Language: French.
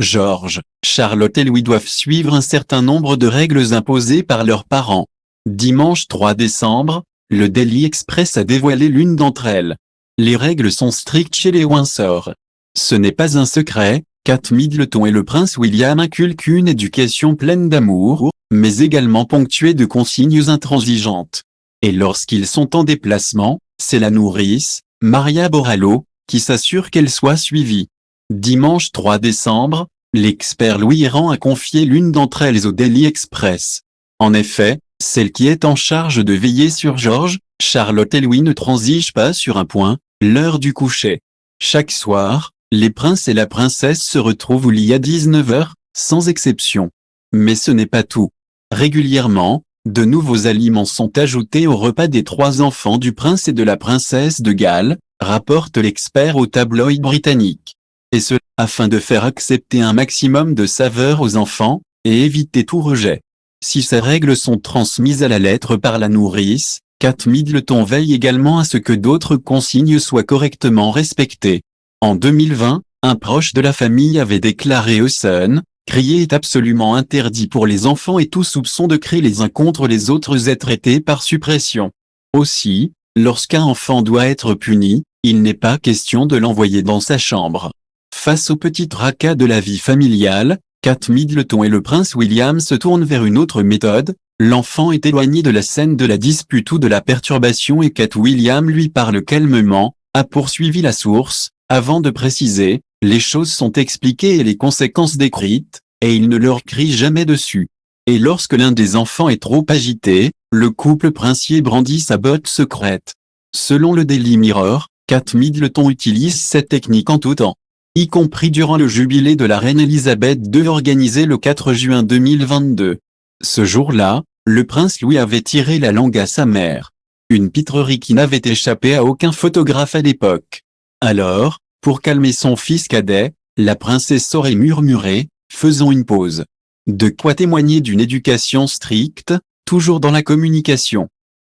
Georges, Charlotte et Louis doivent suivre un certain nombre de règles imposées par leurs parents. Dimanche 3 décembre, le Daily Express a dévoilé l'une d'entre elles. Les règles sont strictes chez les Windsor. Ce n'est pas un secret, Kate Middleton et le prince William inculquent une éducation pleine d'amour, mais également ponctuée de consignes intransigeantes. Et lorsqu'ils sont en déplacement, c'est la nourrice, Maria Borallo, qui s'assure qu'elle soit suivie. Dimanche 3 décembre, l'expert Louis Errand a confié l'une d'entre elles au Daily Express. En effet, celle qui est en charge de veiller sur Georges, Charlotte et Louis ne transigent pas sur un point, l'heure du coucher. Chaque soir, les princes et la princesse se retrouvent au lit à 19h, sans exception. Mais ce n'est pas tout. Régulièrement, de nouveaux aliments sont ajoutés au repas des 3 enfants du prince et de la princesse de Galles, rapporte l'expert au tabloïd britannique. Et ce, afin de faire accepter un maximum de saveurs aux enfants, et éviter tout rejet. Si ces règles sont transmises à la lettre par la nourrice, Kate Middleton veille également à ce que d'autres consignes soient correctement respectées. En 2020, un proche de la famille avait déclaré au Sun, « Crier est absolument interdit pour les enfants et tout soupçon de cri les uns contre les autres est traité par suppression. » Aussi, lorsqu'un enfant doit être puni, il n'est pas question de l'envoyer dans sa chambre. Face au petit tracas de la vie familiale, Kate Middleton et le prince William se tournent vers une autre méthode. L'enfant est éloigné de la scène de la dispute ou de la perturbation et Kate William lui parle calmement, a poursuivi la source, avant de préciser, les choses sont expliquées et les conséquences décrites, et il ne leur crie jamais dessus. Et lorsque l'un des enfants est trop agité, le couple princier brandit sa botte secrète. Selon le Daily Mirror, Kate Middleton utilise cette technique en tout temps, y compris durant le jubilé de la reine Elisabeth II organisé le 4 juin 2022. Ce jour-là, le prince Louis avait tiré la langue à sa mère. Une pitrerie qui n'avait échappé à aucun photographe à l'époque. Alors, pour calmer son fils cadet, la princesse aurait murmuré, faisant une pause. De quoi témoigner d'une éducation stricte, toujours dans la communication.